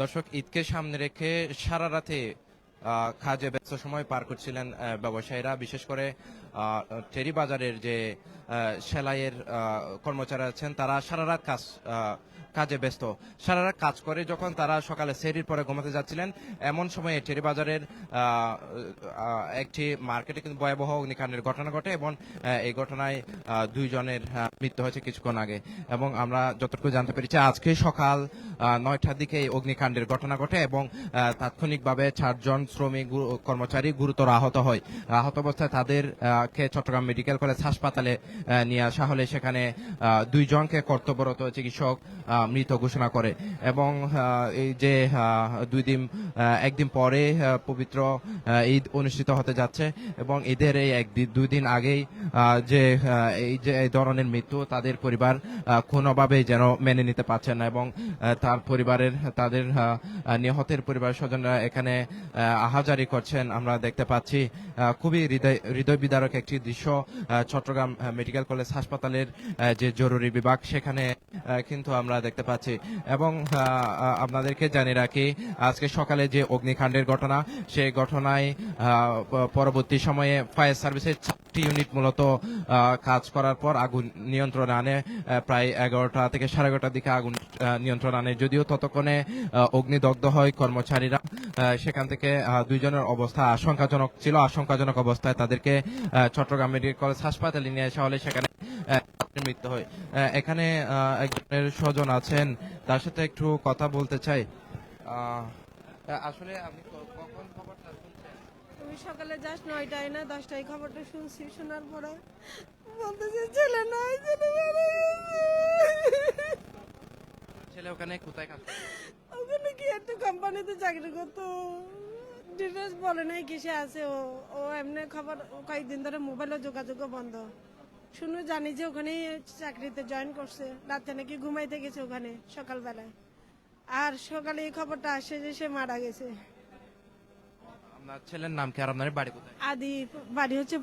দর্শক, ঈদকে সামনে রেখে সারা রাতে কাজে ব্যস্ত সময় পার করছিলেন ব্যবসায়ীরা, বিশেষ করে টেরি বাজারের যে সেলাইয়ের কর্মচারী আছেন তারা সারা রাত কাজে ব্যস্ত। সারা রাত কাজ করে যখন তারা সকালে সেহরির পরে ঘুমাতে যাচ্ছিলেন, এমন সময়ে টেরি বাজারের একটি মার্কেটে কিন্তু ভয়াবহ অগ্নিকাণ্ডের ঘটনা ঘটে এবং এই ঘটনায় দুইজনের মৃত্যু হয়েছে কিছুক্ষণ আগে। এবং আমরা যতটুকু জানতে পেরেছি আজকে সকাল 9টার দিকে এই অগ্নিকাণ্ডের ঘটনা ঘটে এবং তাৎক্ষণিকভাবে 4জন শ্রমিক কর্মচারী গুরুতর আহত হয়। আহত অবস্থায় তাদেরকে চট্টগ্রাম মেডিকেল কলেজ হাসপাতালে নিয়ে আসা হলে সেখানে দুইজনকে কর্তব্যরত চিকিৎসক মৃত ঘোষণা করে। এবং এই যে একদিন পরে পবিত্র ঈদ অনুষ্ঠিত হতে যাচ্ছে এবং ঈদের এই দুই দিন আগেই এই ধরনের মৃত্যু তাদের পরিবার কোনোভাবেই যেন মেনে নিতে পারছেন না এবং তাদের নিহতের পরিবার স্বজনরা এখানে আহাজারি করছেন আমরা দেখতে পাচ্ছি। খুবই হৃদয় বিদারক একটি দৃশ্য চট্টগ্রাম মেডিকেল কলেজ হাসপাতালের যে জরুরি বিভাগ সেখানে কিন্তু আমরা দেখতে পাচ্ছি। এবং আপনাদেরকে জানিয়ে রাখি, আজকে সকালে যে অগ্নিকাণ্ডের ঘটনা, সেই ঘটনায় পরবর্তী সময়ে ফায়ার সার্ভিসের 4টি ইউনিট মূলত কাজ করার পর আগুন নিয়ন্ত্রণে আনে। প্রায় 11টা থেকে 11:30টার দিকে আগুন নিয়ন্ত্রণ আনে, যদিও ততক্ষণে অগ্নিদগ্ধ হয় কর্মচারীরা। সেখান থেকে দুইজনের অবস্থা আশঙ্কাজনক ছিল। আশঙ্কাজনক অবস্থায় তাদেরকে চট্টগ্রাম মেডিকেল কলেজ হাসপাতালে নিয়ে আসা হলে সেখানে মৃত্যু হয়। এখানে একজনের স্বজন আছেন, তার সাথে একটু কথা বলতে চাই। আসলে আপনি কখন খবরটা শুনছেন? আমি সকালে জাস্ট 9টায় না 10টায় খবরটা শুনছি। শোনার পরে বলতেছে ছেলে নাই, ছেলে মারা গেছে। ছেলে ওখানে কোথায় কাজ করে? ওখানে কি একটা কোম্পানিতে চাকরি করতো, ডিটেলস বলে নাই কিসে আছে। ও এমনি খবর কয়েকদিন ধরে মোবাইলে যোগাযোগও বন্ধ। শুনে জানি যে ওখানে চাকরিতে জয়েন করছে, রাতে নাকি ঘুমাইতে গেছে ওখানে সকালবেলায়। আর সকালে এই খবরটা আসে যে সে মারা গেছে। আপনার ছেলের নাম কি আর আপনার বাড়ি কোথায়? আদি বাড়ি হচ্ছে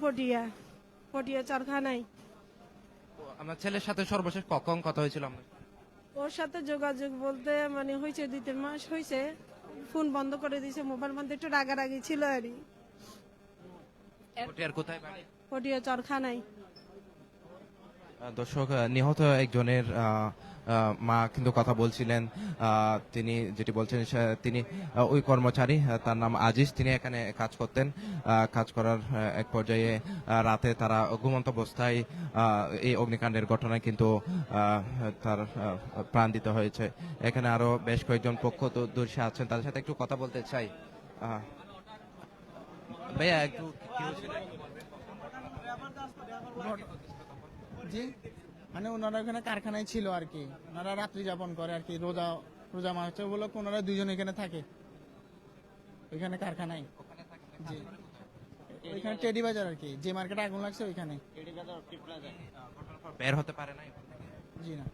পটিয়া চরখানায়। আপনার ছেলের সাথে সর্বশেষ কখন কথা হয়েছিল আপনার? ওর সাথে যোগাযোগ বলতে মানে হয়েছে 2-3 মাস হয়েছে। ফোন বন্ধ করে দিয়েছে, মোবাইল বন্ধ, একটু রাগারাগি ছিল আরই। পটিয়ার কোথায় বাড়ি? পটিয়া চরখানায়। দর্শক, নিহত একজনের মা কিন্তু কথা বলছিলেন। তিনি যেটি বলছেন তিনি ওই কর্মচারী, তার নাম আজিজ, তিনি এখানে কাজ করতেন। কাজ করার এক পর্যায়ে রাতে তারা ঘুমন্ত অবস্থায় এই অগ্নিকাণ্ডের ঘটনায় কিন্তু তার প্রাণ দিতে হয়েছে। এখানে আরো বেশ কয়েকজন প্রত্যক্ষদর্শী আছেন, তাদের সাথে একটু কথা বলতে চাই। ভাইয়া, একটু কি হয়েছিল? জি, মানে ওনারা ওখানে কারখানায় ছিল আর কি। ওনারা রাত্রি যাপন করে আর কি, রোজা মাস উপলক্ষে ওনারা দুইজন এখানে থাকে ওইখানে কারখানায়। জি, ওইখানে টেডি বাজার আর কি, যে মার্কেটে আগুন লাগছে ওইখানে। বের হতে পারে না? জি না,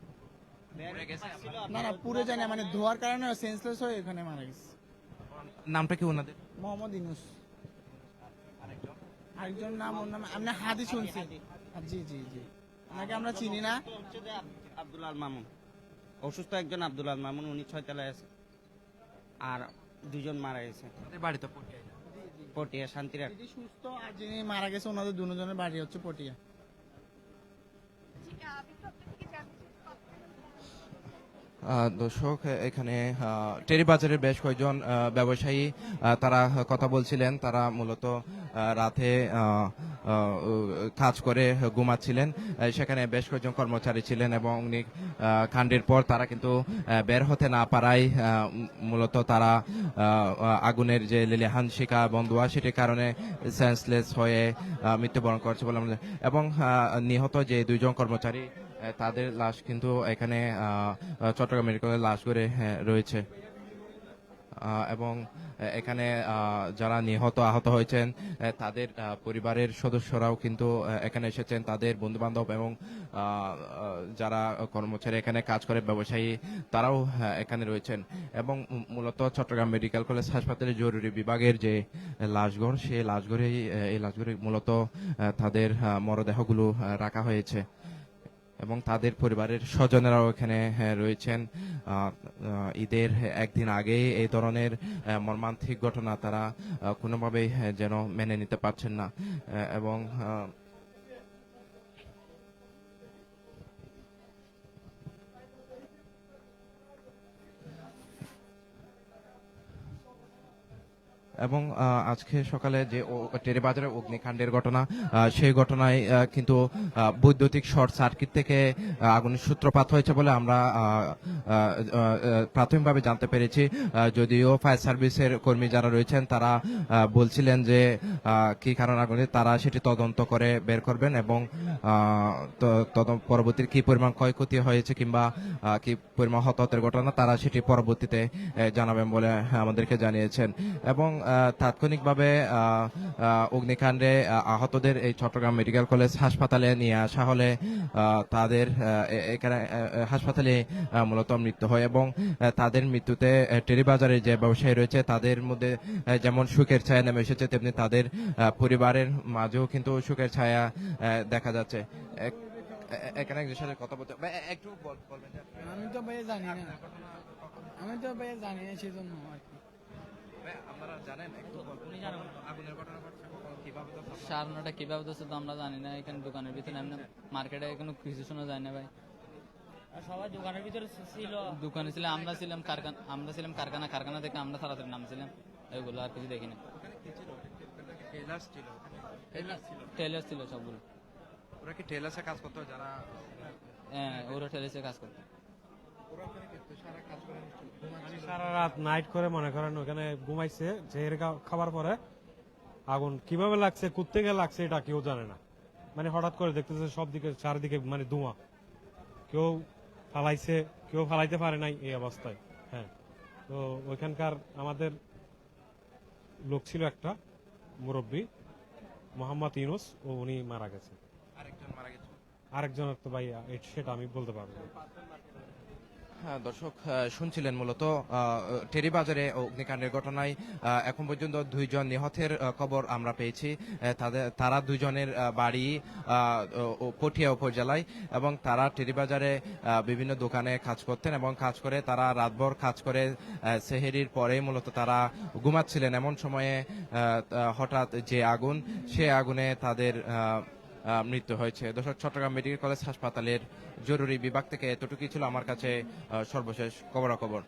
না না পুরো জানি মানে ধোয়ার কারণে সেন্সলেস হয়ে এখানে মারা গেছে। নামটা কি ওনাদের? মোহাম্মদ ইনুস। আরেকজন নাম, ওর নাম আপনি হাদি শুনছি। জি জি জি, ওনাকে আমরা চিনি না। আব্দুল আল মামুন, অসুস্থ একজন আব্দুল আল মামুন, উনি 6 তলায় আছে। আর দুজন মারা গেছে বাড়ি তো পটিয়ায়। পটিয়া শান্তিরাট। যিনি সুস্থ আর যিনি মারা গেছে ওনাদের দুজনের বাড়ি হচ্ছে পটিয়া। দর্শক, এখানে টেরি বাজারের বেশ কয়েকজন ব্যবসায়ী তারা কথা বলছিলেন। তারা মূলত রাতে কাজ করে ঘুমাচ্ছিলেন। সেখানে বেশ কয়েকজন কর্মচারী ছিলেন এবং কাণ্ডের পর তারা কিন্তু বের হতে না পারায় মূলত তারা আগুনের যে লেলিহান শিখা বন্ধুয়া সেটির কারণে সেন্সলেস হয়ে মৃত্যুবরণ করছে বলে আমরা। এবং নিহত যে দুইজন কর্মচারী তাদের লাশ কিন্তু এখানে চট্টগ্রাম মেডিকেলের লাশ করে রয়েছে। এবং এখানে যারা নিহত আহত হয়েছেন তাদের পরিবারের সদস্যরাও কিন্তু এখানে এসেছেন, তাদের বন্ধু বান্ধব এবং যারা কর্মচারী এখানে কাজ করে ব্যবসায়ী তারাও এখানে রয়েছেন। এবং মূলত চট্টগ্রাম মেডিকেল কলেজ হাসপাতালের জরুরি বিভাগের যে লাশঘর, সেই লাশঘরে মূলত তাদের মরদেহগুলো রাখা হয়েছে এবং তাদের পরিবারের স্বজনেরাও এখানে রয়েছেন। ঈদের একদিন আগে এই ধরনের মর্মান্তিক ঘটনা তারা কোনোভাবেই যেন মেনে নিতে পারছেন না এবং এবং আজকে সকালে যে টেরিবাজারে অগ্নিকাণ্ডের ঘটনা সেই ঘটনায় কিন্তু বৈদ্যুতিক শর্ট সার্কিট থেকে আগুনের সূত্রপাত হয়েছে বলে আমরা প্রাথমিকভাবে জানতে পেরেছি। যদিও ফায়ার সার্ভিসের কর্মী যারা রয়েছেন তারা বলছিলেন যে কি কারণ আগুনে তারা সেটি তদন্ত করে বের করবেন এবং পরবর্তী কি পরিমাণ ক্ষয়ক্ষতি হয়েছে কিংবা কি পরিমাণ হতাহতের ঘটনা তারা সেটি পরবর্তীতে জানাবেন বলে আমাদেরকে জানিয়েছেন। এবং তাৎক্ষণিকভাবে অগ্নিকাণ্ডে আহতদের এই চট্টগ্রাম মেডিকেল কলেজ হাসপাতালে নিয়ে আসা হলে তাদের এখানে হাসপাতালে মূলত মৃত্যু হয় এবং তাদের মৃত্যুতে টেরিবাজারের যে ব্যবসায়ী রয়েছে তাদের মধ্যে যেমন সুখের ছায়া নেমে এসেছে, তেমনি তাদের পরিবারের মাঝেও কিন্তু সুখের ছায়া দেখা যাচ্ছে। এখানে একজনের সাথে কথা বলতে একটু বলবেন। আমি তো ভাই জানি না, সেজন্য আর কি। আপনারা জানেন একটু আগুনের ঘটনা ঘটছে কিভাবে? 9:30 কিভাবে হচ্ছে তো আমরা জানি না। এখানে দোকানের ভিতরে এমনি মার্কেটে কোনো কিছু শোনা যায় না ভাই। সবাই দোকানের ভিতরে ছিল। দোকানে ছিলাম, আমরা ছিলাম কারখানা থেকে আমরা তাড়াতাড়ি নামছিলাম, এগুলো আর কিছু দেখি না। টেলার ছিল সবগুলো। ওরা কি টেলার্সে কাজ করতো যারা? হ্যাঁ, ওরা টেলার্সে কাজ করতো। সারা রাত নাইট করে মনে করেন ওখানে ঘুমাইছে, জেহের খাবার পরে আগুন কিভাবে লাগছে, কোত্থেকে লাগছে এটা কেউ জানে না। মানে হঠাৎ করে দেখতেছে সব দিকে চারদিকে মানে ধোঁয়া, কেউ ফালাইছে কেউ ফালাইতে পারে নাই এই অবস্থায়। হ্যাঁ, তো ওইখানকার আমাদের লোক ছিল একটা মুরব্বী মোহাম্মদ ইউনুস, ও উনি মারা গেছে। আরেকজনের তো ভাই সেটা আমি বলতে পারবো না। হ্যাঁ, দর্শক শুনছিলেন মূলত টেরিবাজারে অগ্নিকাণ্ডের ঘটনায় এখন পর্যন্ত 2 জন নিহতের খবর আমরা পেয়েছি। তারা 2 জনের বাড়ি পটিয়া উপজেলায় এবং তারা টেরিবাজারে বিভিন্ন দোকানে কাজ করতেন এবং কাজ করে তারা রাতভর কাজ করে সেহেরির পরে মূলত তারা ঘুমাচ্ছিলেন। এমন সময়ে হঠাৎ যে আগুন, সে আগুনে তাদের মৃত্যু হয়েছে। দর্শক, চট্টগ্রাম মেডিকেল কলেজ হাসপাতালের জরুরি বিভাগ থেকে এতটুকুই ছিল আমার কাছে সর্বশেষ খবরাখবর।